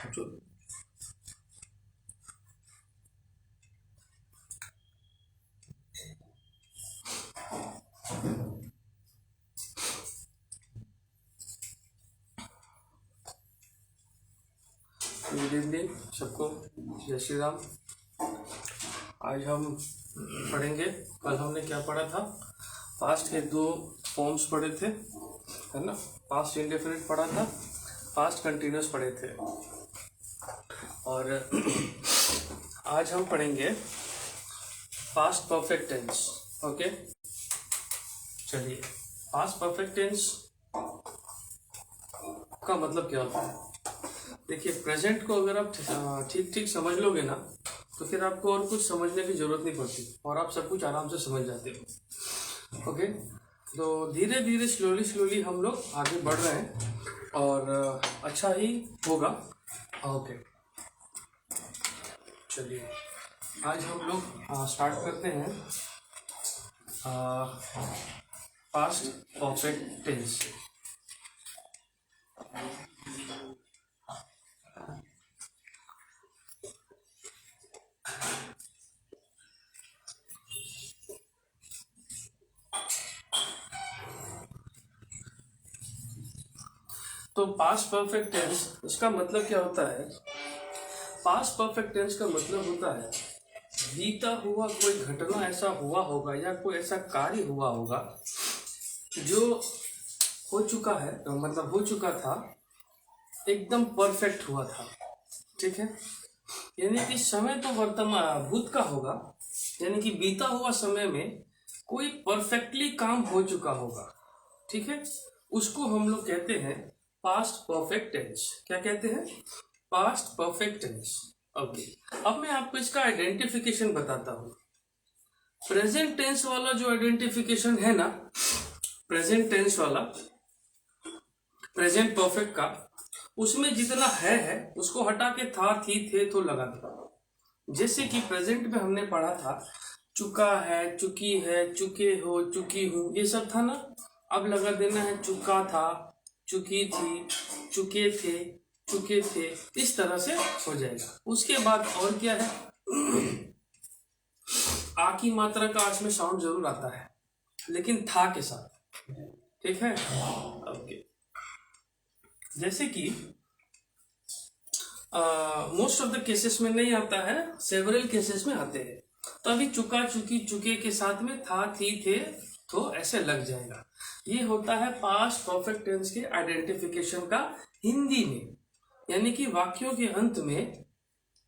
जो good evening सबको, जय श्री राम। आज हम पढ़ेंगे, कल हमने क्या पढ़ा था, पास्ट के दो फॉर्म्स पढ़े थे, है ना। पास्ट इंडेफिनिट पढ़ा था, पास्ट कंटिन्यूस पढ़े थे, और आज हम पढ़ेंगे पास्ट परफेक्ट टेंस। ओके, चलिए, पास्ट परफेक्ट टेंस का मतलब क्या होता है। देखिए, प्रेजेंट को अगर आप ठीक ठीक समझ लोगे ना, तो फिर आपको और कुछ समझने की जरूरत नहीं पड़ती और आप सब कुछ आराम से समझ जाते हो। ओके, तो धीरे धीरे स्लोली हम लोग आगे बढ़ रहे हैं और अच्छा ही होगा। ओके, चलिए आज हम लोग स्टार्ट करते हैं पास्ट परफेक्ट टेंस। तो पास्ट परफेक्ट टेंस, इसका मतलब क्या होता है। पास्ट परफेक्ट टेंस का मतलब होता है बीता हुआ कोई घटना ऐसा हुआ होगा या कोई ऐसा कार्य हुआ होगा जो हो चुका है, मतलब हो चुका था, एकदम परफेक्ट हुआ था। ठीक है, यानी कि समय तो वर्तमान भूत का होगा, यानी कि बीता हुआ समय में कोई परफेक्टली काम हो चुका होगा। ठीक है, उसको हम लोग कहते हैं पास्ट परफेक्ट टेंस। क्या कहते हैं? Past perfect tense. ओके, अब मैं आपको इसका आइडेंटिफिकेशन बताता हूं। प्रेजेंट टेंस वाला जो आइडेंटिफिकेशन है ना, प्रेजेंट टेंस वाला, प्रेजेंट परफेक्ट का, उसमें जितना है उसको हटा के था, थी, थे, तो लगा दो। जैसे कि प्रेजेंट में हमने पढ़ा था चुका है, चुकी है, चुके हो, चुकी हूं, ये सब था ना। अब लगा देना है चुका था, चुकी थी, चुके थे, चुके थे, इस तरह से हो जाएगा। उसके बाद और क्या है, आ की मात्रा का इसमें साउंड जरूर आता है, लेकिन था के साथ। ठीक है, ओके। जैसे कि मोस्ट ऑफ द केसेस में नहीं आता है, सेवरल केसेस में आते हैं। तो अभी चुका, चुकी, चुके के साथ में था, थी, थे, तो ऐसे लग जाएगा। ये होता है पास्ट परफेक्ट टेंस के आइडेंटिफिकेशन का हिंदी में, यानी कि वाक्यों के अंत में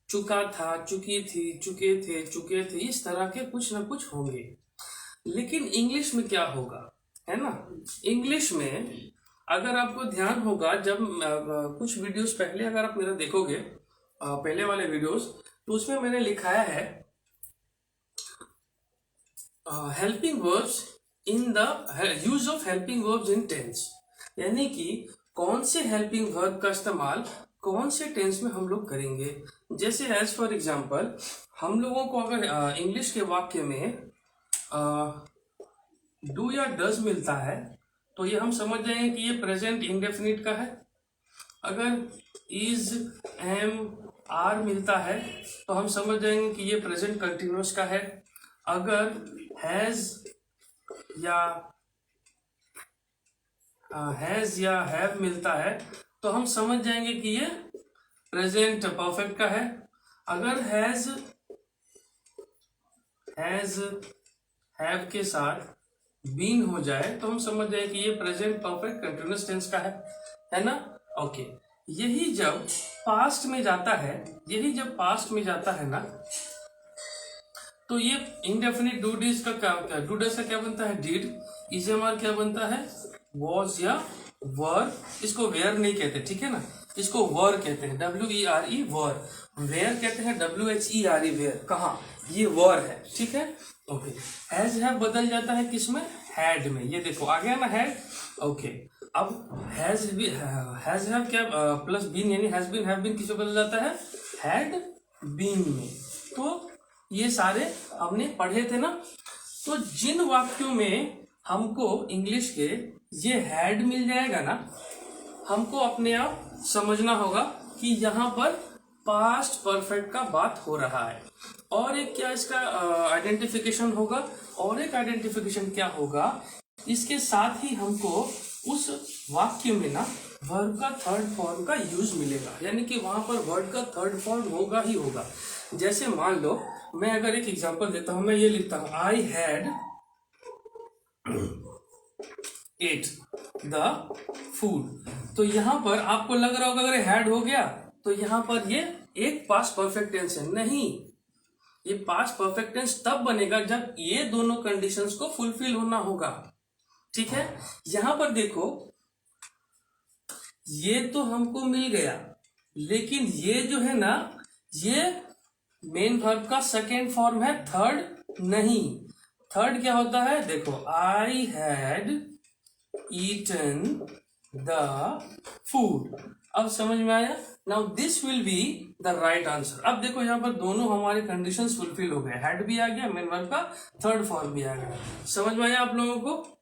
चुका था, चुकी थी, चुके थे, चुके थे, इस तरह के कुछ ना कुछ होंगे। लेकिन इंग्लिश में क्या होगा, है ना। इंग्लिश में अगर आपको ध्यान होगा, जब कुछ वीडियोस पहले अगर आप मेरा देखोगे, पहले वाले वीडियोस, तो उसमें मैंने लिखाया है helping verbs in the use of helping verbs in tense, यानी कि कौन से हेल्पिंग वर्ब का इस्तेमाल कौन से टेंस में हम लोग करेंगे। जैसे एज फॉर एग्जांपल, हम लोगों को अगर इंग्लिश के वाक्य में डू या डज मिलता है, तो ये हम समझ जाएंगे कि ये प्रेजेंट इंडेफिनिट का है। अगर इज, एम, आर मिलता है, तो हम समझ जाएंगे कि ये प्रेजेंट कंटिन्यूअस का है। अगर हैज या हैव मिलता है, तो हम समझ जाएंगे कि ये प्रेजेंट परफेक्ट का है। अगर हैज हैव के साथ बीन हो जाए, तो हम समझ जाए कि ये प्रेजेंट परफेक्ट कंटिन्यूअस टेंस का है ना। ओके, यही जब पास्ट में जाता है ना, तो ये इंडेफिनिट डू डज का क्या बनता है, डिड। इजमआर क्या बनता है, वॉज या वर। इसको वेयर नहीं कहते, ठीक है ना, इसको वर कहते हैं, WERE वर। वेयर कहते हैं WHERE वेयर। कहा, ये वर है, ठीक है। ओके, हैज हैव बदल जाता है किसमें, हैड में। ये देखो आ गया ना हैड। ओके, अब हैज हैव क्या प्लस बीन, यानी हैज बीन, हैव बीन किसमें बदल जाता है, हैड बीन में। तो ये सारे हमने पढ़े थे ना। तो जिन वाक्यों में हमको इंग्लिश के ये हैड मिल जाएगा ना, हमको अपने आप समझना होगा कि यहाँ पर पास्ट परफेक्ट का बात हो रहा है। और एक क्या इसका आइडेंटिफिकेशन होगा, और एक आइडेंटिफिकेशन क्या होगा, इसके साथ ही हमको उस वाक्य में ना वर्ब का थर्ड फॉर्म का यूज मिलेगा, यानी कि वहां पर वर्ड का थर्ड फॉर्म होगा ही होगा। जैसे मान लो मैं अगर एक एग्जांपल देता हूं, मैं ये लिखता हूं I had at the food, तो यहां पर आपको लग रहा होगा अगर हैड हो गया तो यहां पर ये एक पास्ट परफेक्ट टेंस है। नहीं, ये पास्ट परफेक्ट टेंस तब बनेगा जब ये दोनों कंडीशंस को फुलफिल होना होगा। ठीक है, यहां पर देखो ये तो हमको मिल गया, लेकिन ये जो है ना, ये मेन वर्ब का सेकेंड फॉर्म है, थर्ड नहीं। थर्ड क्या होता है, देखो I had eaten the food. अब समझ में आया? Now this will be the right answer. अब देखो यहाँ पर दोनों हमारे कंडीशंस फुलफिल हो गए, हैड भी आ गया, मेन वर्ब का थर्ड फॉर्म भी आ गया। समझ में आया आप लोगों को?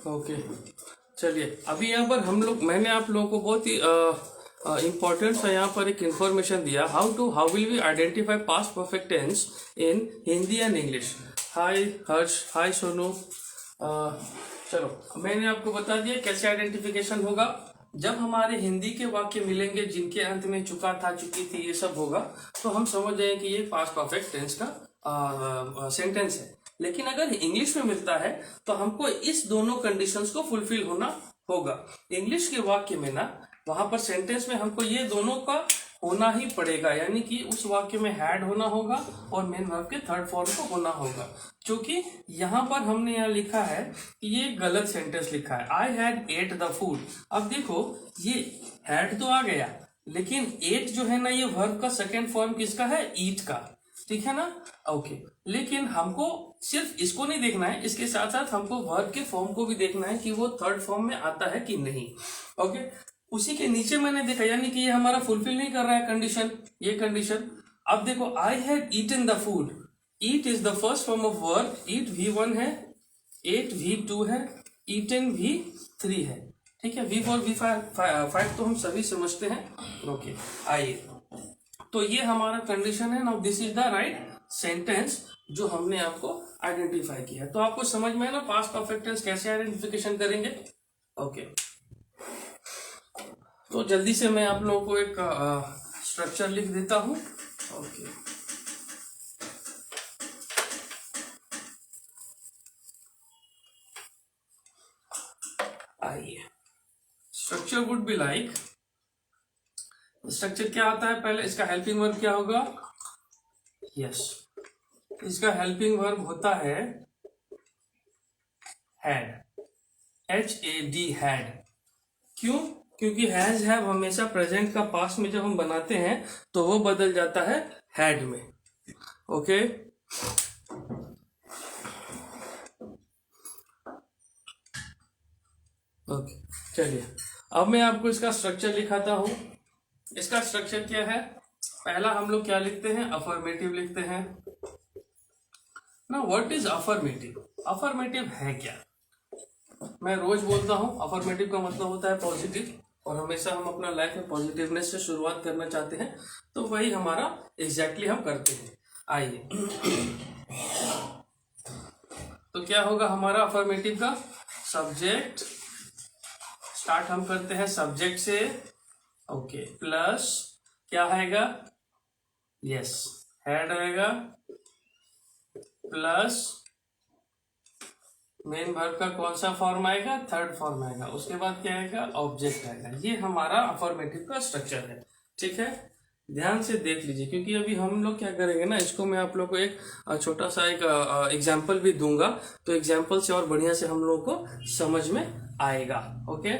ओके चलिए, अभी यहाँ पर हम लोग, मैंने आप लोगों को बहुत ही इम्पोर्टेंट सा यहाँ पर एक इंफॉर्मेशन दिया, how will we identify past perfect tense in Hindi and English. Hi Harsh, hi Sonu. चलो मैंने आपको बता दिया कैसे आइडेंटिफिकेशन होगा। जब हमारे हिंदी के वाक्य मिलेंगे जिनके अंत में चुका था, चुकी थी, ये सब होगा, तो हम समझ जाए कि ये पास्ट परफेक्ट टेंस का सेंटेंस है। लेकिन अगर इंग्लिश में मिलता है तो हमको इस दोनों कंडीशंस को फुलफिल होना होगा। इंग्लिश के वाक्य में ना, वहां पर सेंटेंस में हमको ये दोनों का होना ही पड़ेगा, यानी कि उस वाक्य में हैड होना होगा और मेन वर्ब के थर्ड फॉर्म को होना होगा। क्योंकि यहाँ पर हमने यहाँ लिखा है कि ये गलत सेंटेंस लिखा है, I had at the food. अब देखो ये हैड तो आ गया, लेकिन एट जो है ना, ये वर्ब का सेकेंड फॉर्म किसका है, ईट का। ठीक है ना? ओके, लेकिन हमको सिर्फ इसको नहीं देखना है, इसके साथ साथ हमको वर्ब के फॉर्म को भी देखना है कि वो थर्ड फॉर्म में आता है कि नहीं। ओके, उसी के नीचे मैंने देखा, यानी कि ये हमारा फुलफिल नहीं कर रहा है कंडीशन, ये कंडीशन। अब देखो I had eaten the food, eat is the first form of verb, eat V1 है, एट V2 है, ईटन V3 है। ठीक है, V4 V5 तो हम सभी समझते हैं। ओके, आइए, तो ये हमारा कंडीशन है। Now this is the right sentence जो हमने आपको आइडेंटिफाई किया है। तो आपको समझ में है ना पास्ट परफेक्ट टेंस कैसे आइडेंटिफिकेशन करेंगे। ओके, तो जल्दी से मैं आप लोगों को एक स्ट्रक्चर लिख देता हूं। ओके, आइए, structure would be like, structure क्या आता है, पहले इसका हेल्पिंग वर्ब क्या होगा, यस, इसका हेल्पिंग वर्ब होता है हैड, HAD, हैड। क्यों? क्योंकि हैज हैव हमेशा प्रेजेंट का पास्ट में जब हम बनाते हैं तो वो बदल जाता है हैड में। ओके, ओके चलिए, अब मैं आपको इसका स्ट्रक्चर लिखाता हूं। इसका स्ट्रक्चर क्या है, पहला हम लोग क्या लिखते हैं, अफर्मेटिव लिखते हैं ना। What is affirmative? अफर्मेटिव है क्या? मैं रोज बोलता हूं अफर्मेटिव का मतलब होता है पॉजिटिव, और हमेशा हम अपना लाइफ में पॉजिटिवनेस से शुरुआत करना चाहते हैं, तो वही हमारा एग्जैक्टली हम करते हैं। आइए, तो क्या होगा हमारा अफर्मेटिव का, सब्जेक्ट, स्टार्ट हम करते हैं सब्जेक्ट से, ओके, प्लस क्या आएगा, यस, हैड आएगा, प्लस मेन वर्ब का कौन सा फॉर्म आएगा, थर्ड फॉर्म आएगा, उसके बाद क्या आएगा, ऑब्जेक्ट आएगा। ये हमारा अफर्मेटिव का स्ट्रक्चर है। ठीक है, ध्यान से देख लीजिए, क्योंकि अभी हम लोग क्या करेंगे ना, इसको मैं आप लोग को एक छोटा सा एक एग्जाम्पल भी दूंगा, तो एग्जाम्पल से और बढ़िया से हम लोग को समझ में आएगा। ओके,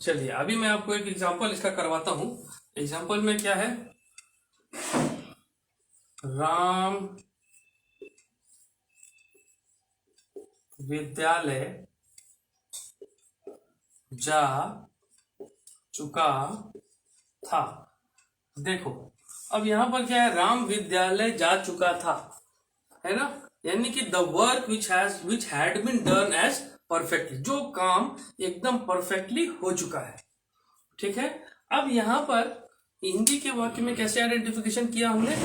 चलिए अभी मैं आपको एक एग्जाम्पल इसका करवाता हूं। एग्जाम्पल में क्या है, राम विद्यालय जा चुका था। देखो अब यहां पर क्या है, राम विद्यालय जा चुका था, है ना, यानी कि the work which had been done as perfectly, जो काम एकदम परफेक्टली हो चुका है। ठीक है, अब यहां पर हिंदी के वाक्य में कैसे आइडेंटिफिकेशन किया हमने,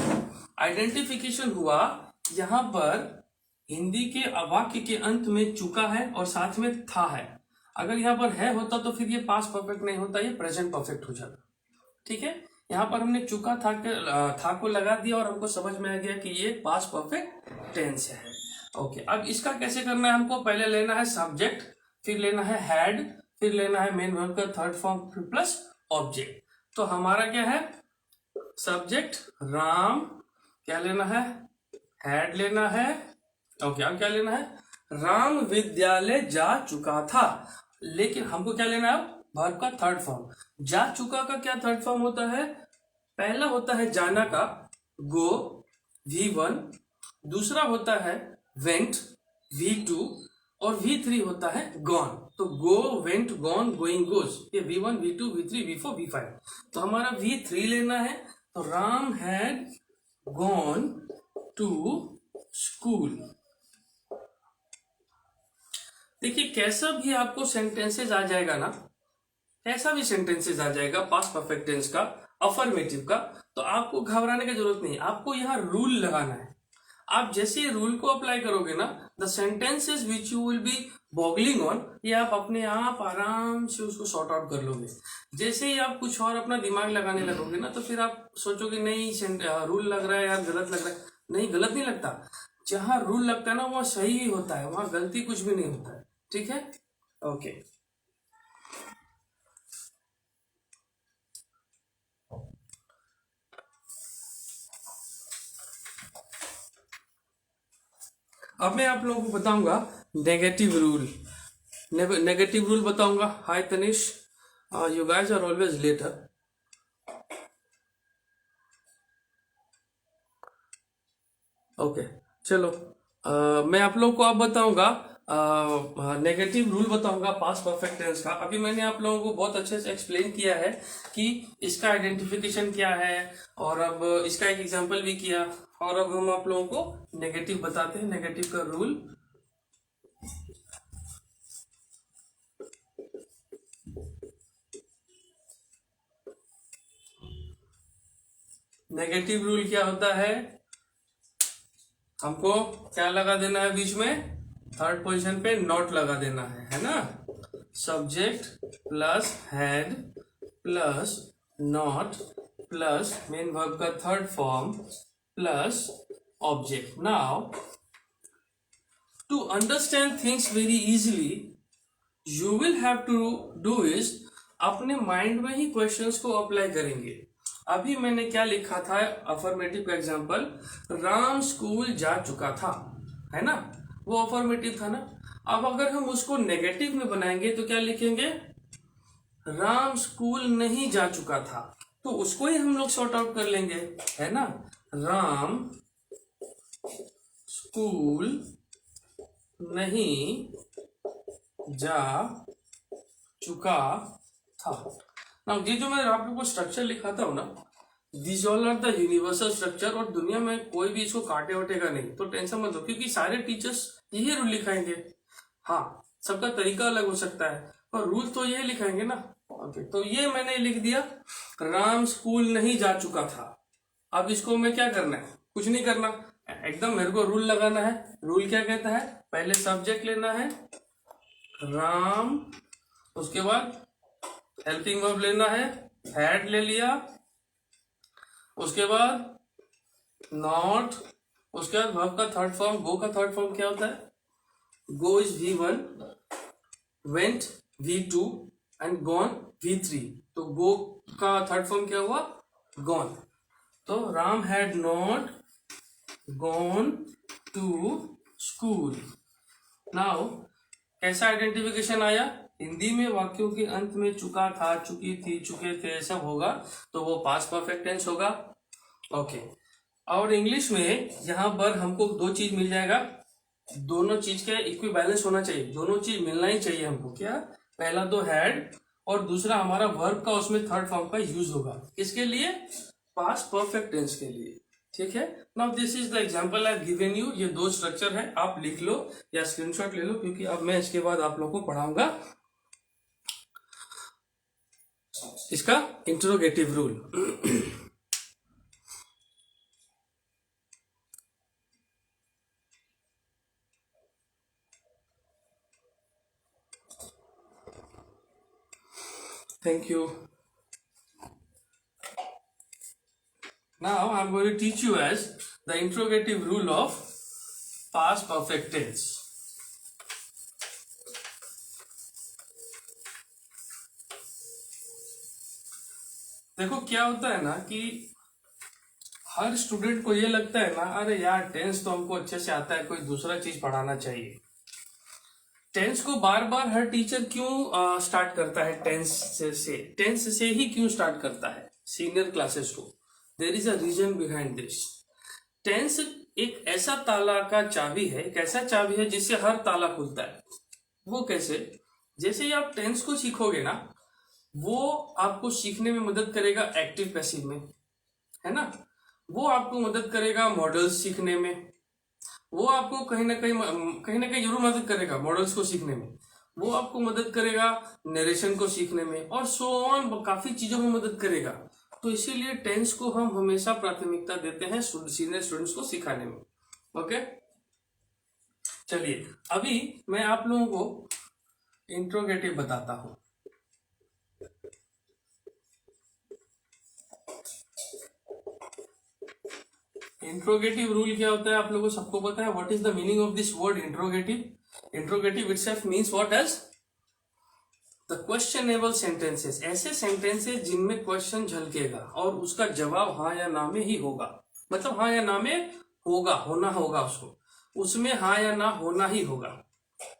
आइडेंटिफिकेशन हुआ यहां पर हिंदी के वाक्य के अंत में चुका है और साथ में था है। अगर यहां पर है होता तो फिर ये पास्ट परफेक्ट नहीं होता, ये प्रेजेंट परफेक्ट हो जाता। ठीक है, यहां पर हमने चुका था को लगा दिया और हमको समझ में आ गया कि ये पास्ट परफेक्ट टेंस है। ओके, अब इसका कैसे करना है, हमको पहले लेना है सब्जेक्ट, फिर लेना है हैड, फिर लेना है मेन वर्ब का थर्ड फॉर्म प्लस ऑब्जेक्ट। तो हमारा क्या है, सब्जेक्ट राम, क्या लेना है, हैड लेना है। ओके, अब क्या लेना है, राम विद्यालय जा चुका था, लेकिन हमको क्या लेना है, वर्ब का थर्ड फॉर्म। जा चुका का क्या थर्ड फॉर्म होता है, पहला होता है जाना का गो V1, दूसरा होता है वेंट V2 और V3 होता है गॉन। तो गो, वेंट, गॉन, गोइंग, गोज, ये V1 V2 V3 V4 V5। तो हमारा V3 लेना है, तो Ram had gone to school. देखिए कैसा भी आपको सेंटेंसेस आ जाएगा ना, कैसा भी सेंटेंसेस आ जाएगा पास्ट परफेक्ट टेंस का, अफर्मेटिव का, तो आपको घबराने की जरूरत नहीं, आपको यहाँ रूल लगाना है। आप जैसे ही रूल को अप्लाई करोगे ना, the sentences which you will be boggling on, ये आप अपने आप आराम से उसको सॉर्ट आउट कर लोगे। जैसे ही आप कुछ और अपना दिमाग लगाने लगोगे ना, तो फिर आप सोचोगे नहीं रूल लग रहा है यार, गलत लग रहा है। नहीं, गलत नहीं लगता, जहां रूल लगता है ना वहां सही ही होता है, वहां गलती कुछ भी नहीं होता है। ठीक है, ओके। अब मैं आप लोगों को बताऊंगा नेगेटिव रूल, नेगेटिव रूल बताऊंगा। Hi Tanish, you guys are always later. Okay, चलो मैं आप लोगों को अब बताऊंगा नेगेटिव रूल बताऊंगा पास्ट परफेक्ट टेंस का। अभी मैंने आप लोगों को बहुत अच्छे से एक्सप्लेन किया है कि इसका आइडेंटिफिकेशन क्या है, और अब इसका एक एग्जांपल भी किया, और अब हम आप लोगों को नेगेटिव बताते हैं, नेगेटिव का रूल। नेगेटिव रूल क्या होता है, हमको क्या लगा देना है बीच में, थर्ड पोजीशन पे नॉट लगा देना है ना, subject plus had plus not plus main verb का third form plus object. Now to understand things very easily you will have to do is, अपने माइंड में ही क्वेश्चंस को अप्लाई करेंगे। अभी मैंने क्या लिखा था, अफर्मेटिव का एग्जांपल, राम स्कूल जा चुका था, है ना, वो अफर्मेटिव था ना। अब अगर हम उसको नेगेटिव में बनाएंगे तो क्या लिखेंगे, राम स्कूल नहीं जा चुका था, तो उसको ही हम लोग सॉर्ट आउट कर लेंगे, है ना, राम स्कूल नहीं जा चुका था। ना ये जो मैं आप लोगों को स्ट्रक्चर लिखाता हूं ना, this all are the universal structure, और दुनिया में कोई भी इसको काटे वटेगा नहीं, तो टेंशन मत लो, क्योंकि सारे टीचर्स यही रूल लिखाएंगे। हाँ, सबका तरीका अलग हो सकता है, पर रूल तो यही लिखाएंगे ना। ओके, तो ये मैंने लिख दिया, राम स्कूल नहीं जा चुका था। अब इसको मैं क्या करना है, कुछ नहीं करना, एकदम मेरे को रूल लगाना है। रूल क्या कहता है, पहले सब्जेक्ट लेना है राम, उसके बाद हेल्पिंग वर्ब लेना है, हैड ले लिया, उसके बाद नॉट, उसके बाद वर्ब का थर्ड फॉर्म, गो का थर्ड फॉर्म क्या होता है? Go is V1, went V2 and gone V3। तो गो का थर्ड फॉर्म क्या हुआ? गॉन। तो Ram had not gone to school. Now कैसा आइडेंटिफिकेशन आया? हिंदी में वाक्यों के अंत में चुका था, चुकी थी, चुके थे सब होगा तो वो पास्ट परफेक्ट टेंस होगा। ओके। और इंग्लिश में यहाँ पर हमको दो चीज मिल जाएगा, दोनों चीज का इक्वी बैलेंस होना चाहिए, दोनों चीज मिलना ही चाहिए हमको। क्या? पहला तो हैड और दूसरा हमारा वर्ब का उसमें थर्ड फॉर्म का यूज होगा। किसके लिए? पास्ट परफेक्ट टेंस के लिए। ठीक है। Now this is the example I given you. ये दो स्ट्रक्चर है, आप लिख लो या स्क्रीनशॉट ले लो, क्योंकि अब मैं इसके बाद आप लोगों को पढ़ाऊंगा इसका interrogative rule. Thank you. Now I'm going to teach you as the interrogative rule of past perfect tense. देखो क्या होता है ना कि हर स्टूडेंट को ये लगता है ना, अरे यार टेंस तो हमको अच्छे से आता है, कोई दूसरा चीज पढ़ाना चाहिए। टेंस को बार बार हर टीचर क्यों स्टार्ट करता है? टेंस से ही क्यों स्टार्ट करता है सीनियर क्लासेस को? There is a reason behind this. Tense एक ऐसा ताला का चाबी है, एक ऐसा चाबी है जिससे हर ताला खुलता है। वो कैसे? जैसे ही आप टेंस को सीखोगे ना, वो आपको सीखने में मदद करेगा एक्टिव पैसिव में, है ना। वो आपको मदद करेगा मॉडल्स सीखने में, वो आपको कहीं ना कहीं जरूर मदद करेगा मॉडल्स को सीखने में, वो आपको मदद करेगा नरेशन को सीखने में, और सो ऑन काफी चीजों में मदद करेगा। तो इसीलिए टेंस को हम हमेशा प्राथमिकता देते हैं सीनियर स्टूडेंट्स को सिखाने में। ओके, चलिए अभी मैं आप लोगों को इंट्रोगेटिव बताता हूं। इंट्रोगेटिव रूल क्या होता है आप लोगों को सबको पता है। What is the meaning of this word interrogative? Interrogative itself means what? As the questionable sentences, ऐसे सेंटेंसेस जिनमें क्वेश्चन झलकेगा और उसका जवाब हाँ या ना में ही होगा। मतलब हाँ या ना में होगा, होना होगा उसको, उसमें हाँ या ना होना ही होगा।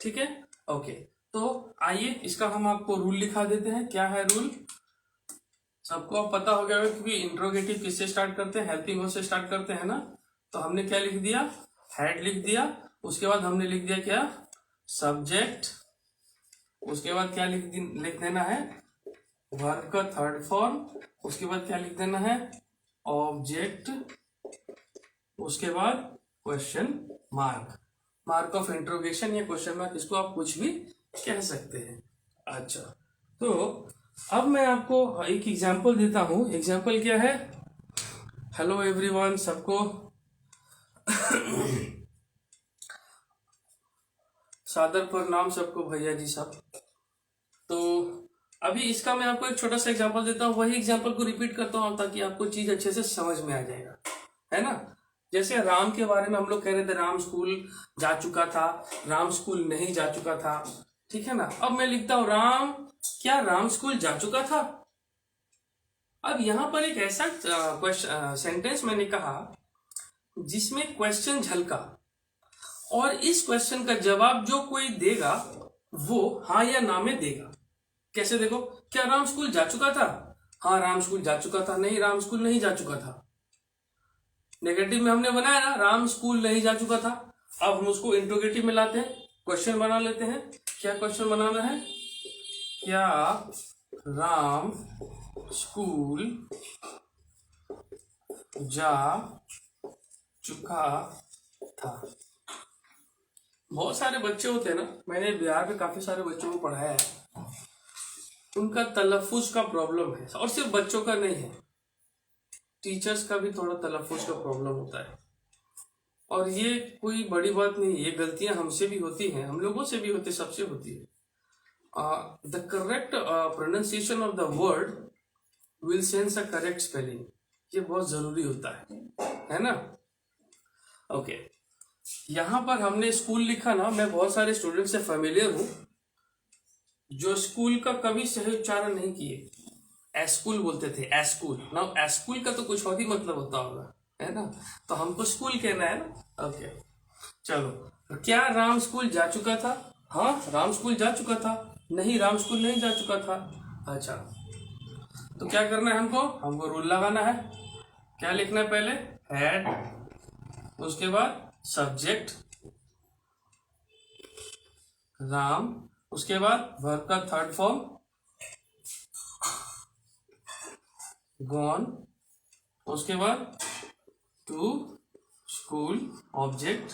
ठीक है, ओके। तो आइए इसका हम आपको रूल लिखा देते हैं। क्या है रूल? सबको अब पता हो गया होगा, क्योंकि इंट्रोगेटिव किससे स्टार्ट करते हैं? हेल्पिंग वर्ब से स्टार्ट करते हैं ना। तो हमने क्या लिख दिया? हैड लिख दिया। उसके बाद हमने लिख दिया क्या? सब्जेक्ट। उसके बाद क्या लिख देना है? वर्ब का थर्ड फॉर्म। उसके बाद क्या लिख देना है? ऑब्जेक्ट। उसके बाद question mark, mark of interrogation या क्वेश्चन मार्क, इसको आप कुछ भी कह सकते हैं। अच्छा, तो अब मैं आपको एक एग्जाम्पल देता हूं। एग्जाम्पल क्या है? हेलो एवरीवन, सबको सादर प्रणाम सबको, भैया जी सब। तो अभी इसका मैं आपको एक छोटा सा एग्जांपल देता हूँ, वही एग्जांपल को रिपीट करता हूँ ताकि आपको चीज अच्छे से समझ में आ जाएगा, है ना। जैसे राम के बारे में हम लोग कह रहे थे, राम स्कूल जा चुका था, राम स्कूल नहीं जा चुका था, ठीक है ना। अब मैं लिखता हूं राम, क्या राम स्कूल जा चुका था? अब यहां पर एक ऐसा सेंटेंस मैंने कहा जिसमें क्वेश्चन झलका, और इस क्वेश्चन का जवाब जो कोई देगा वो हाँ या ना में देगा। कैसे? देखो, क्या राम स्कूल जा चुका था? हाँ राम स्कूल जा चुका था। नहीं, राम स्कूल नहीं जा चुका था। नेगेटिव में हमने बनाया ना, राम स्कूल नहीं जा चुका था। अब हम उसको इंट्रोगेटिव में लाते हैं, क्वेश्चन बना लेते हैं। क्या क्वेश्चन बनाना है? क्या राम स्कूल जा चुका था? बहुत सारे बच्चे होते हैं ना, मैंने बिहार में काफी सारे बच्चों को पढ़ाया है, उनका तलफ्फुज का प्रॉब्लम है, और सिर्फ बच्चों का नहीं है, टीचर्स का भी थोड़ा तलफ्फुज का प्रॉब्लम होता है। और ये कोई बड़ी बात नहीं, ये गलतियां हमसे भी होती हैं, हम लोगों से भी होती, सबसे होती है। The correct pronunciation of the word will sense a correct spelling, ये बहुत जरूरी होता है ना। ओके, यहां पर हमने स्कूल लिखा ना, मैं बहुत सारे स्टूडेंट से फेमिलियर हूं जो स्कूल का कभी सही उच्चारण नहीं किए, एस्कूल बोलते थे, एस्कूल। ना एस्कूल का तो कुछ और ही मतलब होता होगा, है ना, तो हमको स्कूल कहना है ना। ओके, चलो, तो क्या राम स्कूल जा चुका था? हाँ, राम स्कूल जा चुका था। नहीं, राम स्कूल नहीं जा चुका था। अच्छा, तो क्या करना है हमको? हमको रूल लगाना है। क्या लिखना है? पहले हैड, उसके बाद सब्जेक्ट राम, उसके बाद वर्ब का थर्ड फॉर्म गॉन, उसके बाद टू स्कूल ऑब्जेक्ट,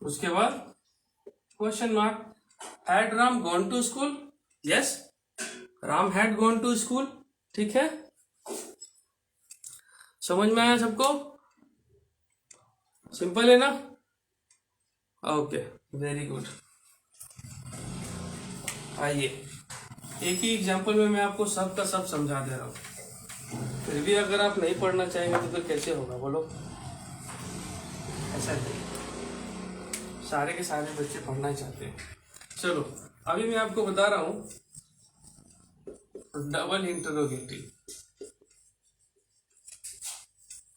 उसके बाद question mark. Had Ram gone to school? Yes, Ram had gone to school. ठीक है, समझ में आया सबको? सिंपल है ना? Okay, very good. आइए, एक ही एग्जांपल में मैं आपको सब का सब समझा दे रहा हूँ। फिर भी अगर आप नहीं पढ़ना चाहेंगे तो फिर कैसे होगा बोलो? ऐसा नहीं, सारे के सारे बच्चे पढ़ना ही चाहते हैं। चलो, अभी मैं आपको बता रहा हूँ डबल इंटरोगेटिव।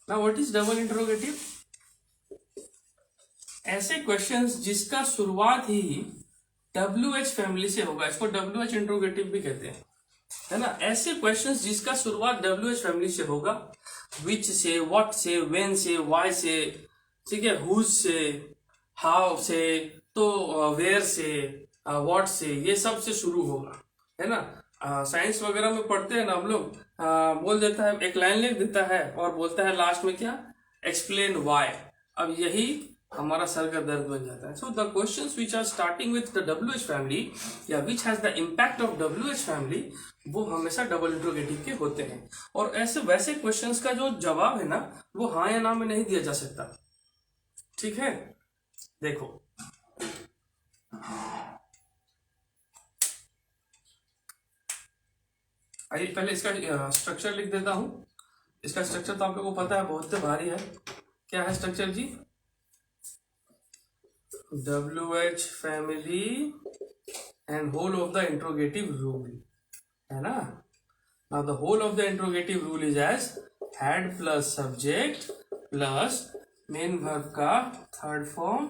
ना, व्हाट इज डबल इंटरोगेटिव? ऐसे क्वेश्चंस जिसका शुरुआत ही WH फैमिली से होगा, इसको WH इंटरोगेटिव भी कहते हैं, है ना। ऐसे क्वेश्चंस जिसका शुरुआत WH फैमिली से होगा, विच से, व्हाट से, व्हेन से, व्हाई से, ठीक है, हुज से, हाउ से, तो वेयर से, व्हाट से, ये सब से शुरू होगा, है ना। साइंस वगैरह में पढ़ते हैं ना हम लोग, बोल देता है, एक लाइन लिख देता है और बोलता है लास्ट में क्या? Explain why. अब यही हमारा सर का दर्द बन जाता है। So the questions which are starting with the WH family या which has the impact of WH family, वो हमेशा डबल इंट्रोगेटिव के होते हैं। और ऐसे वैसे क्वेश्चंस का जो जवाब है ना, वो हाँ या ना में नहीं दिया जा सकता। ठीक है, देखो, आइए पहले इसका स्ट्रक्चर लिख देता हूं। इसका स्ट्रक्चर तो आप लोगों को पता है, बहुत भारी है। क्या है स्ट्रक्चर जी? WH family and whole of the interrogative rule, है ना। Now the whole of the interrogative rule is as had plus subject plus main verb का third form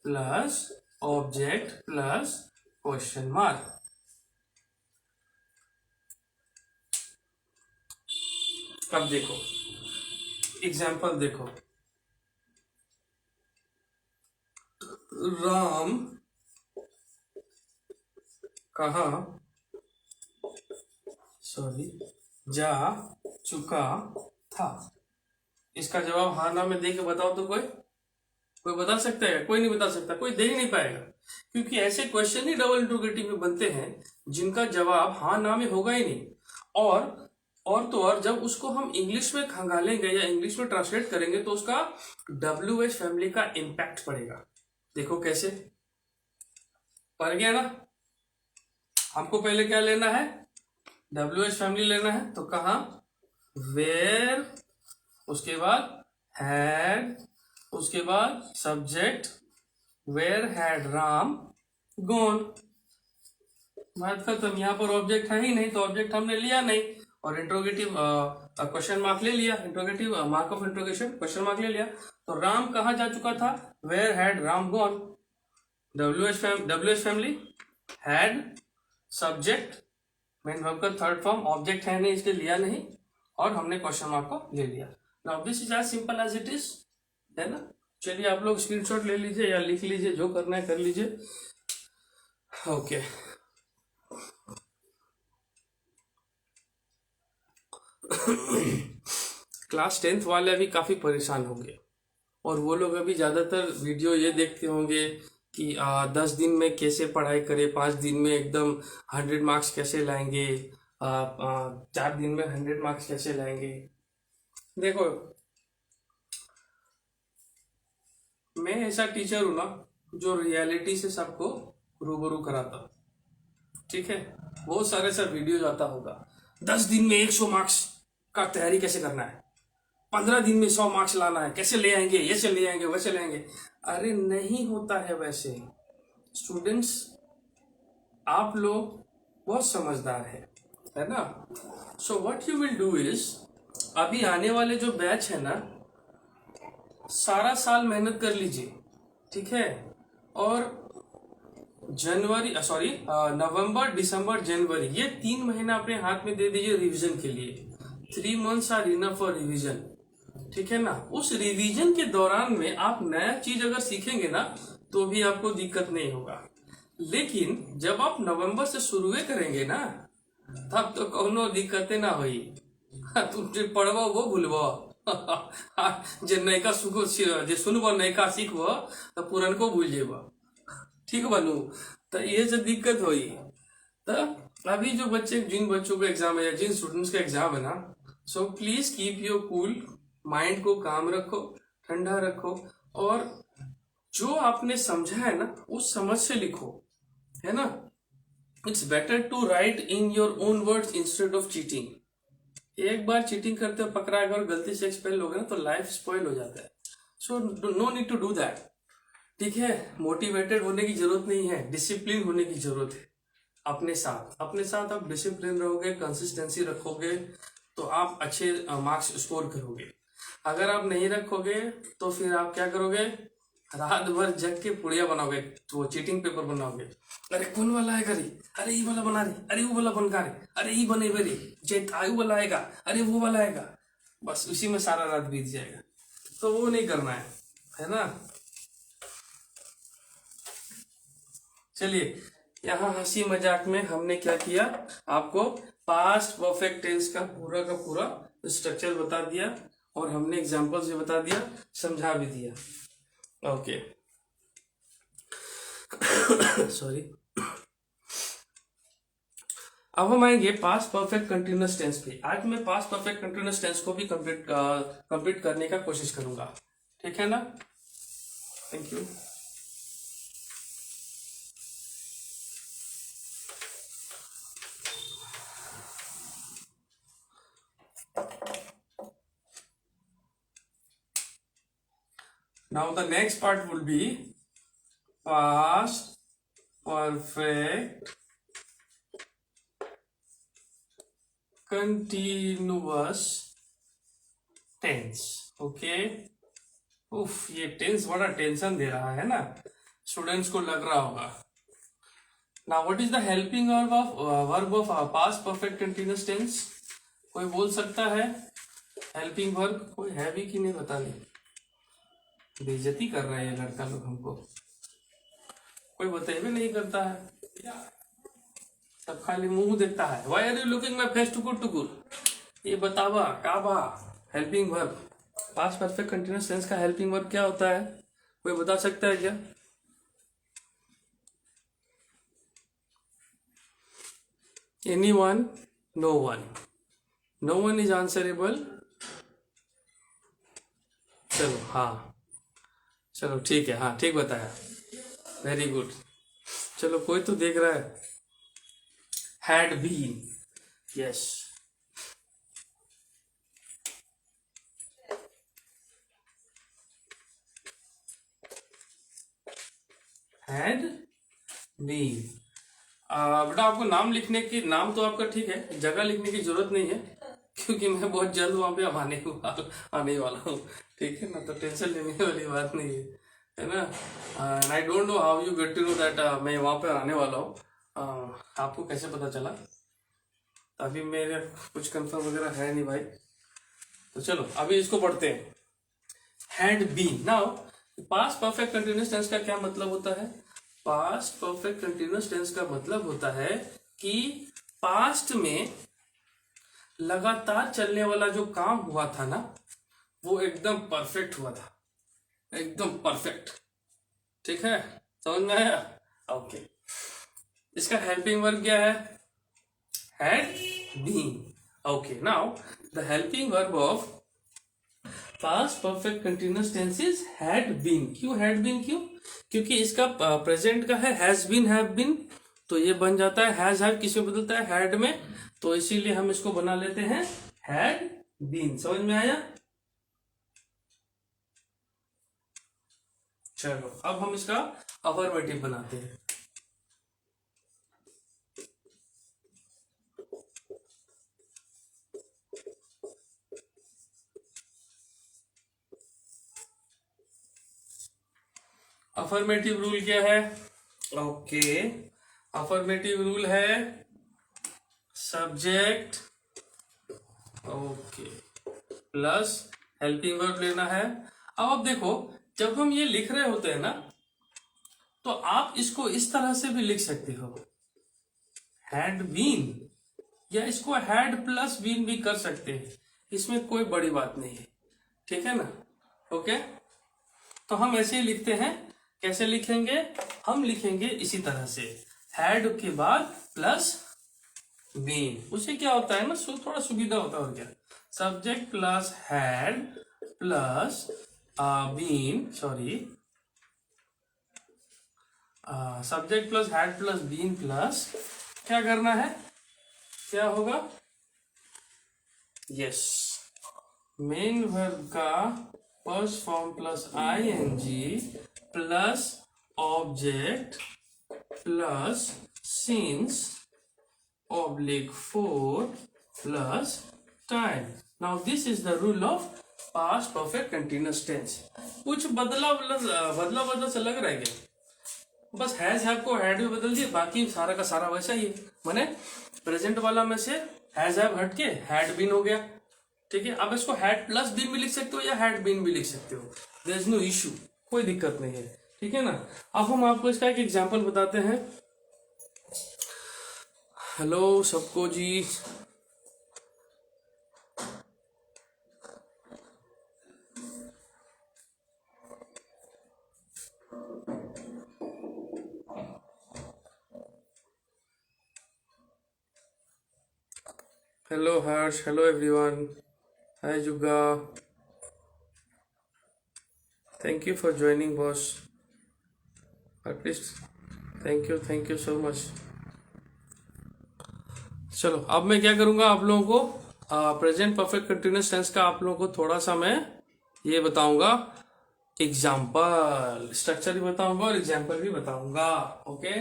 plus object plus question mark. अब देखो example, देखो, राम कहाँ जा चुका था? इसका जवाब हाँ ना में दे के बताओ तो कोई बता सकता है? कोई नहीं बता सकता, कोई दे ही नहीं पाएगा, क्योंकि ऐसे क्वेश्चन ही डबल इंट्रोगेटिव में बनते हैं जिनका जवाब हाँ ना में होगा ही नहीं। और तो और जब उसको हम इंग्लिश में खंगालेंगे या इंग्लिश में ट्रांसलेट करेंगे तो उसका WH फैमिली का इम्पैक्ट पड़ेगा। देखो कैसे पड़ गया ना। हमको पहले क्या लेना है? WH फैमिली लेना है, तो कहा? वेयर, उसके बाद हैड, उसके बाद subject, where had Ram gone. बात खत्म। यहाँ पर ऑब्जेक्ट है ही नहीं तो ऑब्जेक्ट हमने लिया नहीं, और इंट्रोगेटिव क्वेश्चन मार्क ले लिया, interrogative mark of interrogation question mark ले लिया। तो राम कहाँ जा चुका था? Where had Ram gone. WH family, had, subject, main verb का थर्ड फॉर्म, ऑब्जेक्ट है नहीं इसलिए लिया नहीं, और हमने क्वेश्चन मार्क को ले लिया। Now this is as simple as it is, है ना। चलिए आप लोग स्क्रीनशॉट ले लीजिए या लिख लीजिए, जो करना है कर लीजिए। ओके, क्लास 10th वाले अभी काफी परेशान होंगे, और वो लोग अभी ज्यादातर वीडियो ये देखते होंगे कि 10 दिन में कैसे पढ़ाई करें, 5 दिन में एकदम 100 मार्क्स कैसे लाएंगे, 4 दिन में 100 मार्क्स कैसे लाएंगे। देखो, मैं ऐसा टीचर हूं ना जो रियलिटी से सबको रूबरू कराता। ठीक है, बहुत सारे सर वीडियो आता होगा 10 दिन में 100 मार्क्स का तैयारी कैसे करना है, 15 दिन में 100 मार्क्स लाना है, कैसे ले आएंगे, ऐसे ले आएंगे, वैसे ले आएंगे। अरे नहीं होता है वैसे। स्टूडेंट्स, आप लोग बहुत समझदार है ना। So what you will do is, अभी आने वाले जो बैच है ना, सारा साल मेहनत कर लीजिए, ठीक है। और नवंबर, दिसंबर, जनवरी, ये 3 महीना अपने हाथ में दे दीजिए रिवीजन के लिए। 3 months are enough for revision, ठीक है ना। उस रिवीजन के दौरान में आप नया चीज अगर सीखेंगे ना, तो भी आपको दिक्कत नहीं होगा। लेकिन जब आप नवंबर से शुरू करेंगे ना, तब तो कोनो दिक्कतें ना हुई। तुम जो पढ़बो वो भूलबो। जे नयका सुनबो, नयका सीखबो, तो पुरनको भूल जेबो, ठीक बनू। तो ये जो दिक्कत हुई, तो अभी जो बच्चे, जिन बच्चों का एग्जाम है या जिन स्टूडेंट्स का एग्जाम है ना, so please keep your cool, mind को काम रखो, ठंडा रखो, और जो आपने समझा है ना, उस समझ से लिखो, है ना। It's better to write in your own words instead of cheating. एक बार चीटिंग करते हो पकड़ा गया और गलती से एक्सपेल हो गया ना, तो लाइफ स्पॉइल हो जाता है। So no need to do that, ठीक है। मोटिवेटेड होने की जरूरत नहीं है, डिसिप्लिन होने की जरूरत है। अपने साथ आप डिसिप्लिन रहोगे, कंसिस्टेंसी रखोगे, तो आप अच्छे मार्क्स स्कोर करोगे। अगर आप नहीं रखोगे तो फिर आप क्या करोगे, रात भर जग के पुड़िया बनाओगे, तो वो चीटिंग पेपर बनाओगे। अरे कौन वाला है करी, अरे ये वाला बना रही, अरे वो वाला बनका रही, अरे ये बने बरी जेट आयु वाला आएगा, अरे वो वाला आएगा, बस उसी में सारा रात बीत जाएगा। तो वो नहीं करना है ना। चलिए, यहाँ हंसी मजाक में हमने क्या किया, आपको पास्ट परफेक्ट टेंस का पूरा स्ट्रक्चर बता दिया, और हमने एग्जांपल्स भी बता दिया, समझा भी दिया। Okay, sorry. अब हम आएंगे पास्ट परफेक्ट कंटिन्यूअस टेंस पे। आज मैं पास्ट परफेक्ट कंटिन्यूअस टेंस को भी कंप्लीट करने का कोशिश करूंगा, ठीक है ना। Thank you. Now the next part will be past perfect continuous tense। Okay, उफ, ये टेंस बड़ा टेंशन दे रहा है ना, स्टूडेंट्स को लग रहा होगा। Now what is the helping verb of past perfect continuous tense? कोई बोल सकता है हेल्पिंग वर्ब? कोई है भी कि नहीं पता नहीं, बेइज्जती कर रहा है ये लड़का लोग हमको, कोई बताए भी नहीं करता है, सब खाली मुंह देखता है। Why are you looking my face टुकुर? ये बतावा का बा helping verb, past perfect continuous tense का हेल्पिंग वर्ब क्या होता है, कोई बता सकता है क्या? Anyone? No one. No one is answerable. चलो, हाँ चलो ठीक है, हाँ ठीक बताया, वेरी गुड। चलो, कोई तो देख रहा है। Had been, yes, had been. बेटा, आपको नाम लिखने की, नाम तो आपका ठीक है, जगह लिखने की जरूरत नहीं है, क्योंकि मैं बहुत जल्द वहां पे अब आने वाला हूँ, ठीक है ना। तो टेंशन लेने वाली बात नहीं है ना। And I don't know how you get to know that मैं वहां पे आने वाला हूँ। आपको कैसे पता चला? अभी मेरे कुछ कंफर्म वगैरह है नहीं भाई। तो चलो अभी इसको पढ़ते हैं। Had been. Now past perfect continuous tense का क्या मतलब होता है? पास्ट परफेक्ट कंटिन्यूअस टेंस का मतलब होता है कि पास्ट में लगातार चलने वाला जो काम हुआ था ना, वो एकदम परफेक्ट हुआ था, एकदम परफेक्ट, ठीक है, समझ में आया? ओके, इसका हेल्पिंग वर्ब क्या है? Had been. Okay, now the helping verb of past perfect continuous tense is had been. क्यों हैड बीन? क्यों? क्योंकि इसका प्रेजेंट का है हैज बीन, हैव बीन, तो ये बन जाता है हैज हैव, किसमें बदलता है? हैड में, तो इसीलिए हम इसको बना लेते हैं हैड बीन। समझ में आया? चलो अब हम इसका अफर्मेटिव बनाते हैं। अफर्मेटिव रूल क्या है? ओके, अफर्मेटिव रूल है subject okay plus helping verb लेना है। अब आप देखो, जब हम ये लिख रहे होते हैं ना, तो आप इसको इस तरह से भी लिख सकते हो, हैड बीन, या इसको हैड प्लस बीन भी कर सकते हैं, इसमें कोई बड़ी बात नहीं है, ठीक है ना। ओके, तो हम ऐसे ही लिखते हैं। कैसे लिखेंगे? हम लिखेंगे इसी तरह से, हैड के बाद प्लस बीन। उससे क्या होता है ना, थोड़ा सुविधा होता है। और क्या, subject plus had plus been, sorry, subject plus had plus been plus क्या करना है, क्या होगा? यस, मेन वर्ब का first form plus ING plus object plus since oblique four plus time. Now this is the rule of past perfect continuous tense. कुछ बदला से लग रहा है क्या? बस हैज हैव को हैड में बदल दिए, बाकी सारा का सारा वैसा ही है। माने प्रेजेंट वाला में से हैज हैव हट के हैड बीन हो गया, ठीक है। अब इसको हैड प्लस बीन भी लिख सकते हो या हैड बीन भी लिख सकते हो, देयर इज नो इशू, कोई दिक्कत नहीं है, ठीक है ना। अब हम आपको इसका एक एग्जांपल बताते हैं। हेलो सबको जी, हेलो हर्ष, हेलो एवरीवन, हाय जुगा, thank you for joining boss, at least thank you so much. चलो अब मैं क्या करूंगा, आप लोगों को प्रेजेंट परफेक्ट कंटिन्यूअस टेंस का आप लोगों को थोड़ा सा मैं ये बताऊंगा, एग्जाम्पल, स्ट्रक्चर भी बताऊंगा और एग्जाम्पल भी बताऊंगा। ओके,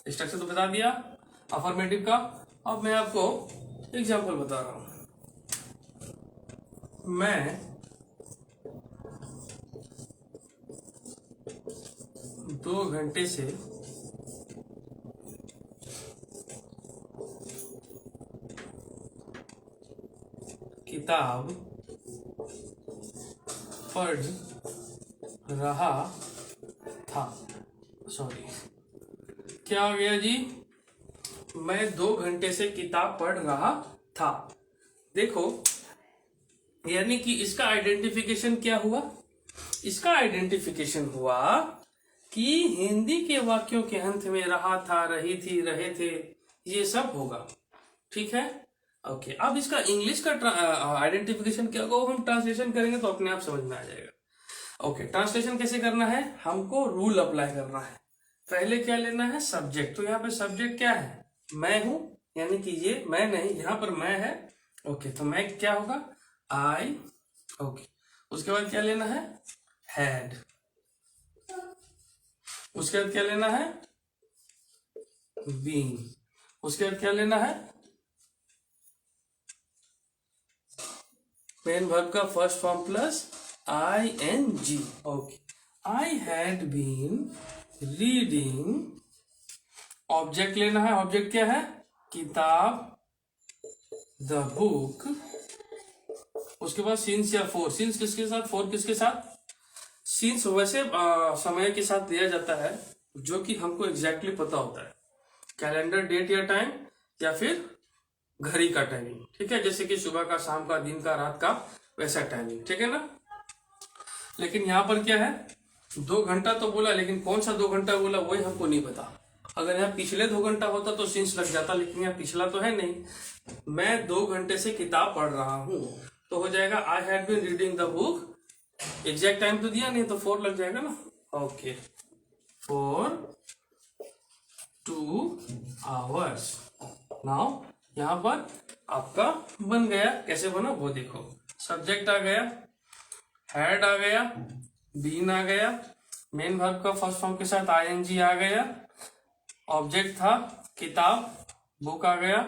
स्ट्रक्चर तो बता दिया अफर्मेटिव का, अब मैं आपको एग्जाम्पल बता रहा हूं। मैं 2 घंटे से किताब पढ़ रहा था, सॉरी क्या हो गया जी, मैं 2 घंटे से किताब पढ़ रहा था। देखो, यानी कि इसका आइडेंटिफिकेशन क्या हुआ? इसका आइडेंटिफिकेशन हुआ कि हिंदी के वाक्यों के अंत में रहा था, रही थी, रहे थे, ये सब होगा, ठीक है। ओके, अब इसका इंग्लिश का आइडेंटिफिकेशन क्या होगा, वो हम ट्रांसलेशन करेंगे तो अपने आप समझ में आ जाएगा। ओके, ट्रांसलेशन कैसे करना है, हमको रूल अप्लाई करना है। पहले क्या लेना है, सब्जेक्ट। तो यहाँ पे सब्जेक्ट क्या है, मैं हूं, यानी कि ये मैं नहीं, यहाँ पर मैं है। ओके, तो मैं क्या होगा, आई। ओके, उसके बाद क्या लेना है, हैड। उसके बाद क्या लेना है, बीन। उसके बाद क्या लेना है, मेन वर्ब का first form plus ING। Okay, I had been reading, object लेना है, ऑब्जेक्ट क्या है, किताब, द बुक। उसके बाद सिंस या फोर, सिंस किसके साथ, फोर किसके साथ, सिंस वैसे समय के साथ दिया जाता है जो कि हमको एग्जैक्टली पता होता है, कैलेंडर डेट या टाइम, या फिर घड़ी का टाइमिंग, ठीक है, जैसे कि सुबह का, शाम का, दिन का, रात का, वैसा टाइमिंग, ठीक है ना। लेकिन यहाँ पर क्या है, 2 घंटा तो बोला, लेकिन कौन सा 2 घंटा बोला वही हमको नहीं पता। अगर यहाँ पिछले 2 घंटा होता तो सिंस लग जाता, लेकिन यहाँ पिछला तो है नहीं। मैं 2 घंटे से किताब पढ़ रहा हूं, तो हो जाएगा I had been reading the book. Exact time तो दिया नहीं, तो 4 लग जाएगा ना। Okay, 4 2 hours। नाउ यहां पर आपका बन गया, कैसे बना वो देखो, सब्जेक्ट आ गया, हैड आ गया, बीन आ गया, मेन वर्ब का फर्स्ट फॉर्म के साथ आईएनजी आ गया, ऑब्जेक्ट था किताब, बुक आ गया,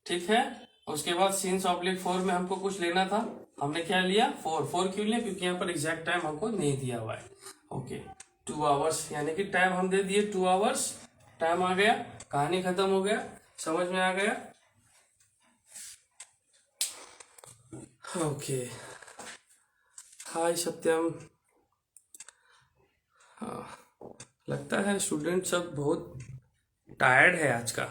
ठीक है। उसके बाद सिंस ऑब्लिक 4 में हमको कुछ लेना था, हमने क्या लिया 4 क्यों लिया, क्योंकि यहाँ पर एग्जैक्ट टाइम हमको नहीं दिया हुआ है। ओके 2 आवर्स, यानी कि टाइम हम दे दिए 2 आवर्स, टाइम आ गया, कहानी खत्म हो गया, समझ में आ गया। ओके हाय सत्यम। हाँ, लगता है स्टूडेंट सब बहुत टायर्ड है आज का,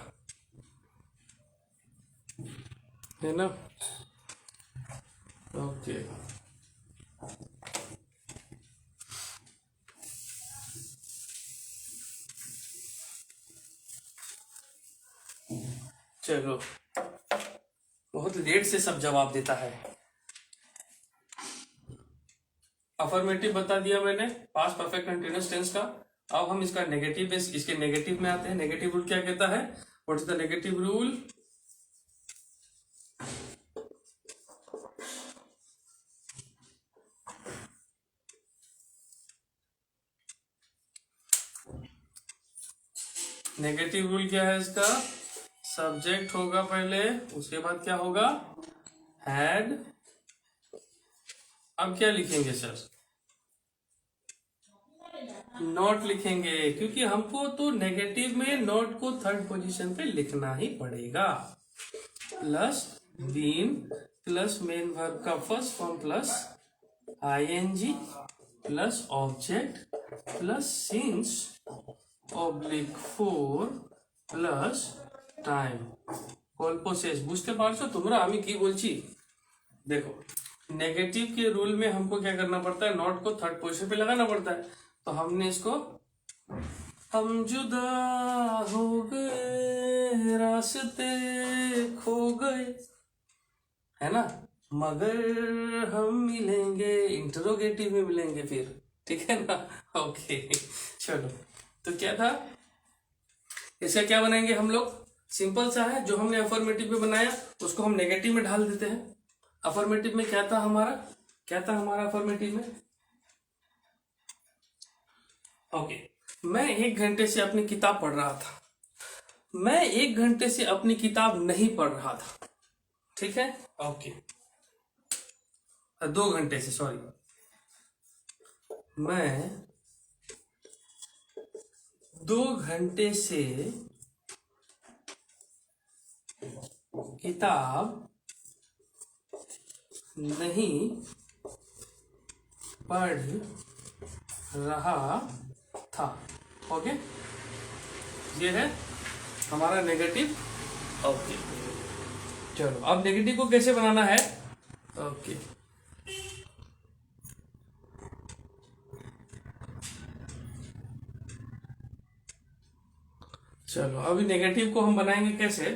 है ना। ओके चलो, बहुत लेट से सब जवाब देता है। अफर्मेटिव बता दिया मैंने, पास्ट परफेक्ट कंटीन्यूअस टेंस का। अब हम इसका नेगेटिव, इसके नेगेटिव में आते हैं। नेगेटिव रूल क्या कहता है, what is the negative rule? Negative rule क्या है इसका? सब्जेक्ट होगा पहले, उसके बाद क्या होगा, हैड। अब क्या लिखेंगे सर? नॉट लिखेंगे, क्योंकि हमको तो नेगेटिव में नॉट को थर्ड पोजीशन पे लिखना ही पड़ेगा। Plus been plus main verb का first form plus ING plus object plus since oblique 4 plus time গল্প শেষ। বুঝতে পারছো তোমরা আমি কি বলছি? देखो नेगेटिव के रूल में हमको क्या करना पड़ता है, नॉट को थर्ड पोजीशन पे लगाना पड़ता है। तो हमने इसको, हम जुदा हो गए रास्ते खो गए, है ना, मगर हम मिलेंगे, इंटरोगेटिव में मिलेंगे फिर, ठीक है ना। ओके चलो, तो क्या था इसका, क्या बनाएंगे हम लोग? सिंपल सा है, जो हमने अफर्मेटिव में बनाया उसको हम नेगेटिव में ढाल देते हैं। अफर्मेटिव में क्या था हमारा, क्या था हमारा अफर्मेटिव में? ओके मैं 1 घंटे से अपनी किताब पढ़ रहा था, मैं 1 घंटे से अपनी किताब नहीं पढ़ रहा था, ठीक है। ओके 2 घंटे से, सॉरी, मैं 2 घंटे से किताब नहीं पढ़ रहा था। ओके ये है हमारा नेगेटिव। ओके चलो, अब नेगेटिव को कैसे बनाना है? ओके चलो, अभी नेगेटिव को हम बनाएंगे कैसे?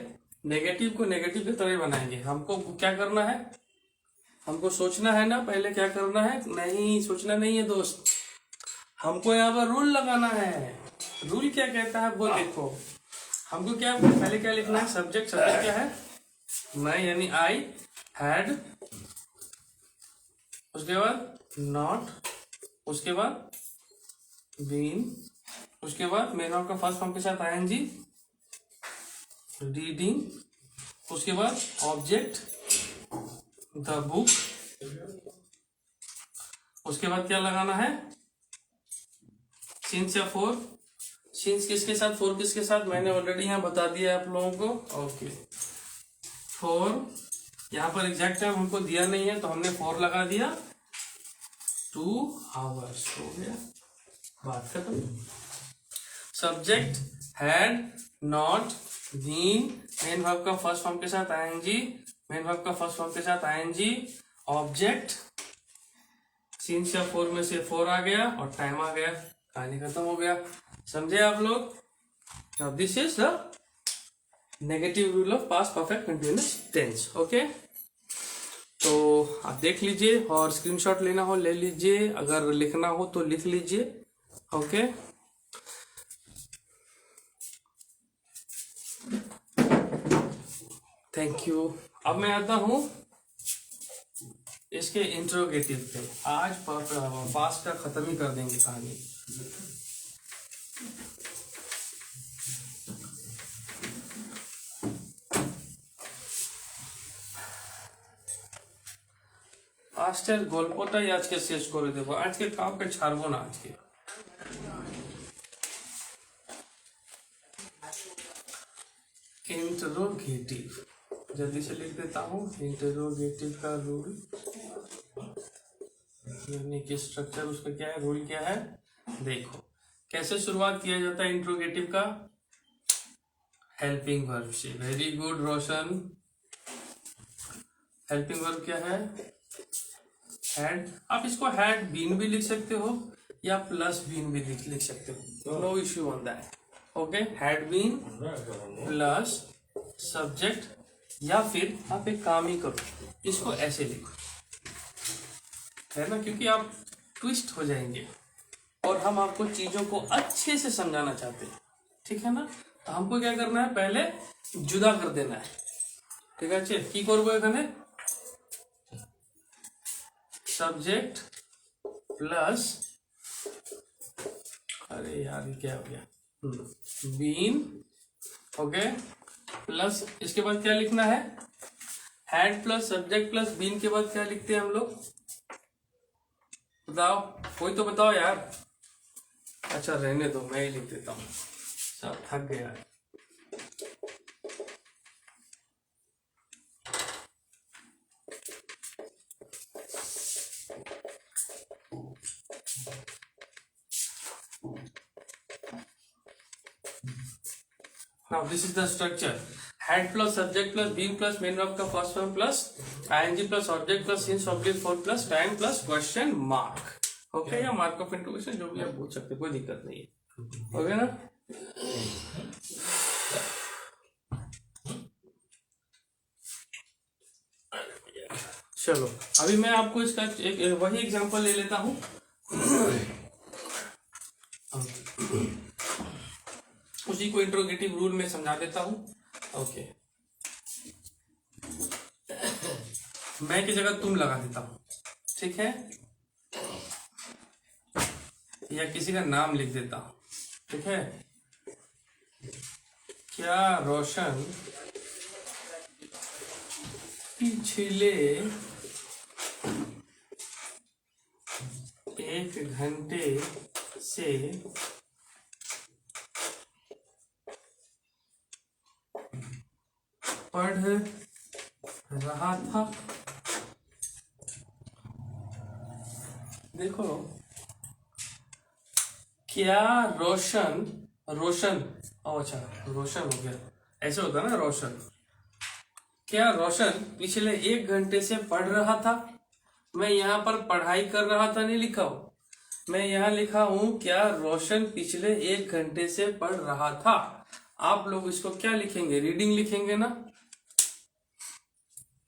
नेगेटिव को नेगेटिव की तरह बनाएंगे। हमको क्या करना है, हमको सोचना है ना पहले क्या करना है। नहीं सोचना नहीं है दोस्त, हमको यहाँ पर रूल लगाना है। रूल क्या कहता है वो देखो, हमको क्या पहले क्या लिखना है, सब्जेक्ट। सब्जेक्ट क्या है, मैं यानी आई हैड, उसके बाद नॉट, उसके बाद बीन, उसके बाद मेन वर्ब का फर्स्ट फॉर्म के साथ आईएनजी, रीडिंग, उसके बाद ऑब्जेक्ट द बुक, उसके बाद क्या लगाना है, सिंस या 4। सिंस किसके साथ, 4 किसके साथ, मैंने ऑलरेडी यहाँ बता दिया आप लोगों को। ओके 4, यहाँ पर एग्जैक्ट टाइम हमको दिया नहीं है तो हमने 4 लगा दिया, 2 आवर्स हो गया, बात खत्म। Subject had not been, main verb का फर्स्ट फॉर्म के साथ आईएनजी, मेन वर्ब का फर्स्ट फॉर्म के साथ आईएनजी, ऑब्जेक्ट सिंस या 4 में से 4 आ गया और टाइम आ गया, कहानी खत्म हो गया। समझे आप लोग? Now this is the negative rule of past perfect continuous tense. Okay तो आप देख लीजिए और स्क्रीनशॉट लेना हो ले लीजिए, अगर लिखना हो तो लिख लीजिए। Okay thank you. अब मैं आता हूं इसके इंट्रोगेटिव थे। आज पास्ट का खत्म ही कर देंगे कहानी। আজকের গল্পটাই আজকে শেষ করে দেবো, আজকে কাউকে ছাড়বো না আজকে। इंटरोगेटिव जल्दी से लिख देता हूँ। इंटरोगेटिव का रूल यानी कि स्ट्रक्चर उसका क्या है, रूल क्या है, देखो कैसे शुरुआत किया जाता है इंटरोगेटिव का, हेल्पिंग वर्ब से। वेरी गुड रोशन। हेल्पिंग वर्ब क्या है, हैड। आप इसको हैड बीन भी लिख सकते हो या प्लस बीन भी लिख सकते हो, no issue on that. Okay, had been plus subject, या फिर आप एक काम ही करो, इसको ऐसे लिखो, है ना, क्योंकि आप ट्विस्ट हो जाएंगे और हम आपको चीजों को अच्छे से समझाना चाहते हैं, ठीक है ना। तो हमको क्या करना है, पहले जुदा कर देना है, ठीक है। की करबो एखाने सब्जेक्ट प्लस, अरे यार ये क्या हो गया, बीन, ओके, प्लस इसके बाद क्या लिखना है, had plus subject plus been के बाद क्या लिखते हैं हम लोग, बताओ, कोई तो बताओ यार। अच्छा रहने दो, मैं ही लिख देता हूँ, सब थक गया है। Now this is the structure. Had plus subject plus being plus main verb का first form plus ing plus object plus since object for plus time plus question mark. Okay, या मार्क ऑफ इंट्रोगेशन जो भी आप पूछ सकते, कोई दिक्कत नहीं है, ओके ना। चलो अभी मैं आपको इसका एक वही एग्जांपल ले लेता हूँ। उसी को इंट्रोगेटिव रूल में समझा देता हूं। ओके, मैं की जगह तुम लगा देता हूं, ठीक है, या किसी का नाम लिख देता हूं, ठीक है। क्या रोशन पिछले 1 घंटे से पढ़ रहा था। देखो क्या रोशन, रोशन, अच्छा रोशन हो गया, ऐसे होता है ना रोशन। क्या रोशन पिछले 1 घंटे से पढ़ रहा था। मैं यहाँ पर पढ़ाई कर रहा था नहीं लिखा हूं, मैं यहाँ लिखा हूं क्या रोशन पिछले 1 घंटे से पढ़ रहा था। आप लोग इसको क्या लिखेंगे, रीडिंग लिखेंगे ना।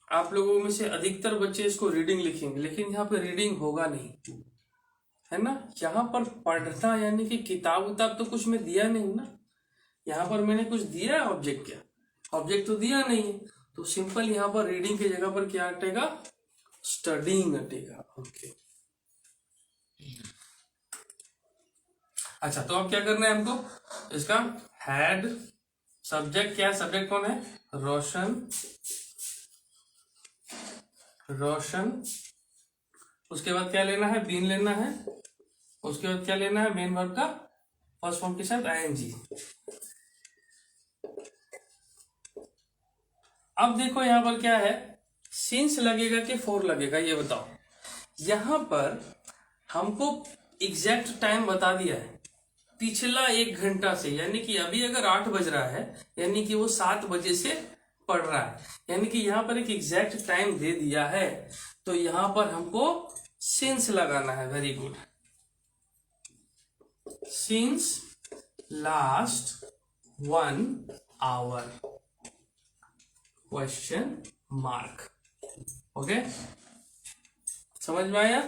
आप लोगों में से अधिकतर बच्चे इसको रीडिंग लिखेंगे, लेकिन यहाँ पे रीडिंग होगा नहीं, है ना। यहाँ पर पढ़ना यानी कि किताब उताब तो कुछ में दिया नहीं ना, यहाँ पर मैंने कुछ दिया है ऑब्जेक्ट, क्या ऑब्जेक्ट तो दिया नहीं है, तो सिंपल यहाँ पर रीडिंग की जगह पर क्या हटेगा, स्टडीइंग हटेगा। ओके, अच्छा तो अब क्या करना है हमको, इसका हैड सब्जेक्ट, क्या सब्जेक्ट कौन है, रोशन, रोशन, उसके बाद क्या लेना है, बीन लेना है, उसके बाद क्या लेना है, मेन वर्ब का फर्स्ट फॉर्म के साथ आईएनजी। अब देखो यहां पर क्या है, सिंस लगेगा कि फॉर लगेगा, ये बताओ। यहां पर हमको एग्जैक्ट टाइम बता दिया है, पिछला 1 घंटा से, यानी कि अभी अगर 8 बज रहा है, यानी कि वो 7 बजे से पढ़ रहा है, यानी कि यहां पर एक एग्जैक्ट टाइम दे दिया है, तो यहां पर हमको सिंस लगाना है। Very good, since last 1 hour question mark. Okay, समझ में आया।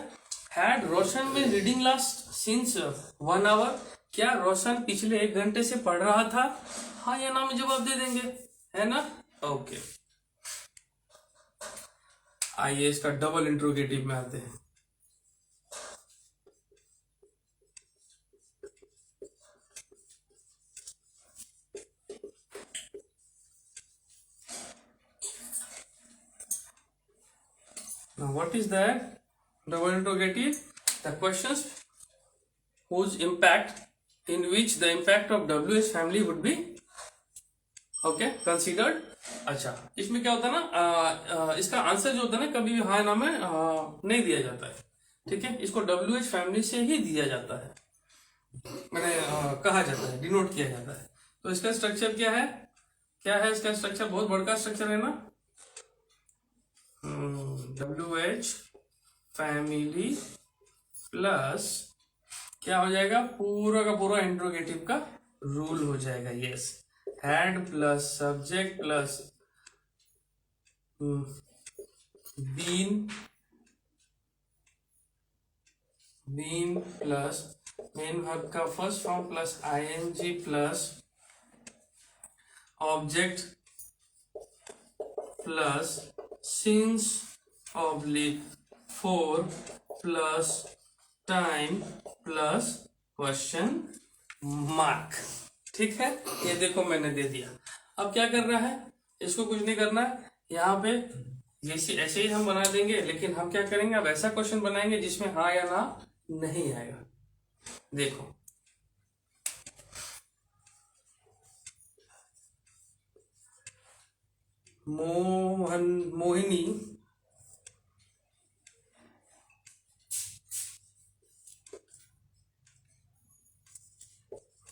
हैड रोशन में रीडिंग लास्ट सिंस 1 आवर, क्या रोशन पिछले 1 घंटे से पढ़ रहा था, हाँ या ना में जवाब दे देंगे, है ना। ओके, आइए इसका डबल इंट्रोगेटिव में आते हैं। Now what is that double interrogative? The questions whose impact, in which the impact of WH family would be considered। अच्छा, इसमें क्या होता है ना, इसका आंसर जो होता है ना कभी भी हाँ ना में नहीं दिया जाता है, ठीक है। इसको WH फैमिली से ही दिया जाता है, मैंने कहा जाता है, डिनोट किया जाता है। तो इसका स्ट्रक्चर क्या है इसका स्ट्रक्चर बहुत बड़ा स्ट्रक्चर है ना, WH फैमिली प्लस क्या हो जाएगा, पूरा का पूरा इंट्रोगेटिव का रूल हो जाएगा। Yes, had plus subject plus been plus main verb का first form plus ING plus object plus since oblique 4 plus time plus question mark. ठीक है, ये देखो मैंने दे दिया। अब क्या करना है, इसको कुछ नहीं करना है, यहाँ पे जैसे ऐसे ही हम बना देंगे, लेकिन हम क्या करेंगे, अब ऐसा क्वेश्चन बनाएंगे जिसमें हाँ या ना नहीं आएगा। देखो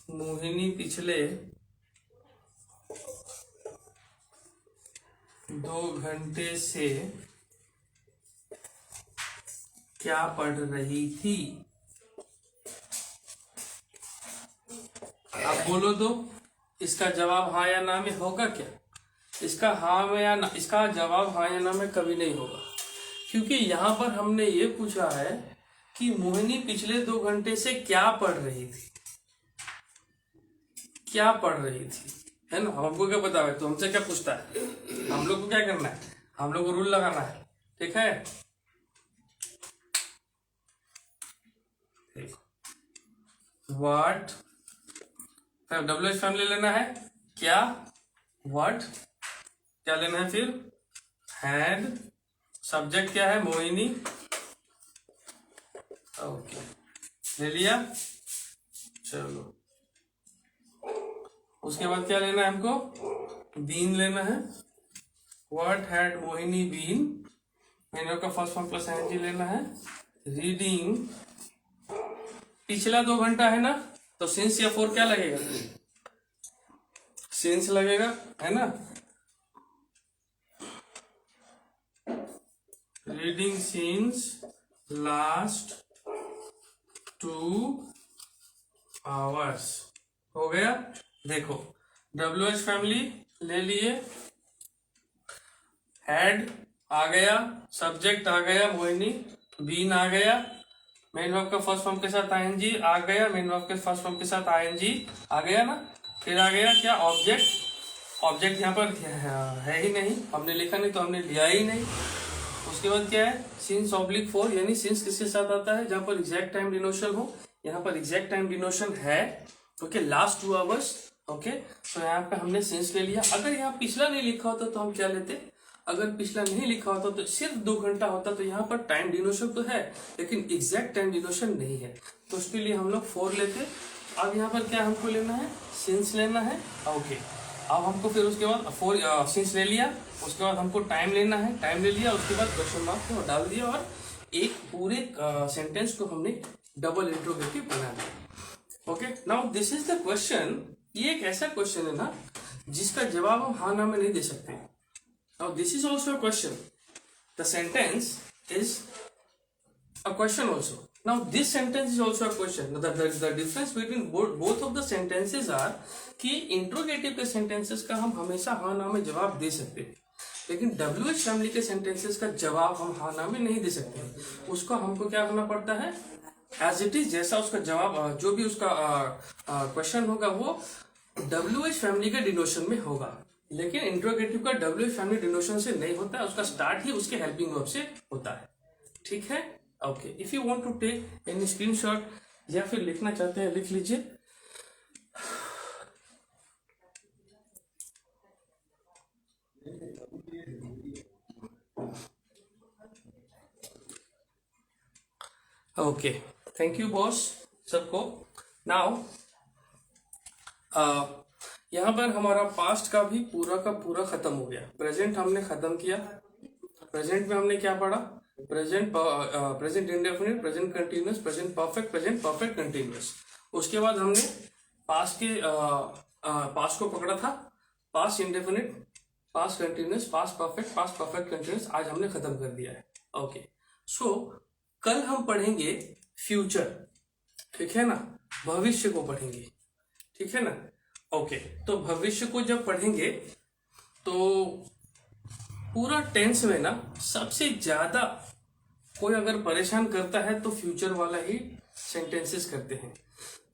मोहिनी पिछले 2 घंटे से क्या पढ़ रही थी। आप बोलो तो इसका जवाब हाँ या ना में होगा क्या? इसका हाँ में या ना, इसका जवाब हाँ या ना में कभी नहीं होगा, क्योंकि यहाँ पर हमने ये पूछा है कि मोहिनी पिछले 2 घंटे से क्या पढ़ रही थी, क्या पढ़ रही थी, है ना। हमको क्या पता है, तो हमसे क्या पूछता है, हम लोग को क्या करना है, हम लोग को रूल लगाना है। ठीक है, व्हाट WH फैमिली लेना है, क्या व्हाट क्या लेना है, फिर हैड, सब्जेक्ट क्या है मोहिनी, ओके ले लिया। चलो उसके बाद क्या लेना है हमको, बीन लेना है, व्हाट हैड मोहिनी बीन, मैंने का फर्स्ट फॉर्म प्लस ING लेना है। रीडिंग पिछला 2 घंटा है ना, तो सिंस या 4 क्या लगेगा, सिंस लगेगा, है ना। रीडिंग सिंस लास्ट 2 आवर्स हो गया। देखो WH फैमिली ले लिए, हेड आ गया, सब्जेक्ट आ गया मोहिनी, बीन आ गया, मेन वर्ब का फर्स्ट फॉर्म के साथ ING आ गया, मेन वर्ब के फर्स्ट फॉर्म के साथ ING आ गया ना। फिर आ गया क्या, ऑब्जेक्ट, ऑब्जेक्ट यहाँ पर है ही नहीं, हमने लिखा नहीं तो हमने लिया ही नहीं। उसके बाद क्या है, सिंस ऑब्लिक 4, यानी सिंस किसके साथ आता है, जहां पर एग्जैक्ट टाइम डिनोशन हो, यहाँ पर एग्जैक्ट टाइम डिनोशन है, ओके, लास्ट 2 आवर्स, ओके। तो यहाँ पे हमने सिंस ले लिया। अगर यहाँ पिछला नहीं लिखा होता तो हम क्या लेते, अगर पिछला नहीं लिखा होता तो सिर्फ 2 घंटा होता, तो यहाँ पर टाइम डिनोशन तो है लेकिन एग्जैक्ट टाइम डिनोशन नहीं है, तो उसके लिए हम लोग 4 लेते। अब यहाँ पर क्या हमको लेना है, सिंस लेना है, ओके। अब हमको फिर उसके बाद 4 सिंस ले लिया, उसके बाद हमको टाइम लेना है, टाइम ले लिया, उसके बाद क्वेश्चन मार्क को डाल दिया और एक पूरे सेंटेंस को हमने डबल इंट्रोगेटिव बना दिया। Okay, now this is the question. ये एक ऐसा क्वेश्चन है ना जिसका जवाब हम हाँ ना में नहीं दे सकते। Now this is also a question, the sentence is a question also. Now this sentence is also a question. The difference between both of the sentences are कि इंट्रोगेटिव के सेंटेंसेस का हम हमेशा हाँ ना में जवाब दे सकते हैं, लेकिन WH फैमिली के सेंटेंसेस का जवाब हम हाँ ना में नहीं दे सकते। उसको हमको क्या करना पड़ता है, एज इट इज, जैसा उसका जवाब जो भी उसका क्वेश्चन होगा वो WH फैमिली के डिनोशन में होगा। लेकिन इंट्रोगेटिव का डब्ल्यू फैमिली डिनोशन से नहीं होता है, उसका स्टार्ट ही उसके हेल्पिंग वर्ब से होता है। ठीक है, okay. If you want to take any screenshot या फिर लिखना चाहते हैं लिख लीजिए। ओके, थैंक यू बॉस सबको। नाउ यहाँ पर हमारा पास्ट का भी पूरा खत्म हो गया। प्रेजेंट हमने खत्म किया। प्रेजेंट में हमने क्या पढ़ा? Present indefinite, present continuous, present perfect continuous. उसके बाद हमने पास्ट को पकड़ा था, past indefinite, past continuous, past perfect continuous आज हमने खत्म कर दिया है। ओके, सो कल हम पढ़ेंगे फ्यूचर, ठीक है ना, भविष्य को पढ़ेंगे, ठीक है ना। ओके, तो भविष्य को जब पढ़ेंगे तो पूरा टेंस में ना सबसे ज्यादा कोई अगर परेशान करता है तो फ्यूचर वाला ही सेंटेंसेस करते हैं।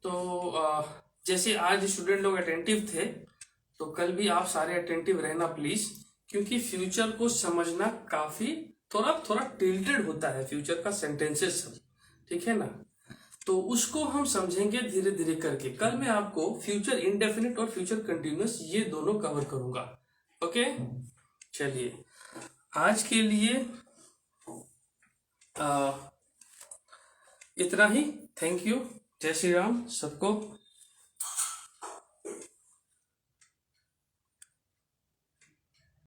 तो जैसे आज स्टूडेंट लोग अटेंटिव थे, तो कल भी आप सारे अटेंटिव रहना प्लीज, क्योंकि फ्यूचर को समझना काफी थोड़ा टिल्टेड होता है फ्यूचर का सेंटेंसेस सब, ठीक है ना। तो उसको हम समझेंगे धीरे धीरे करके। कल मैं आपको फ्यूचर इंडेफिनिट और फ्यूचर कंटिन्यूअस ये दोनों कवर करूंगा। ओके, चलिए आज के लिए इतना ही। थैंक यू, जय श्री राम सबको।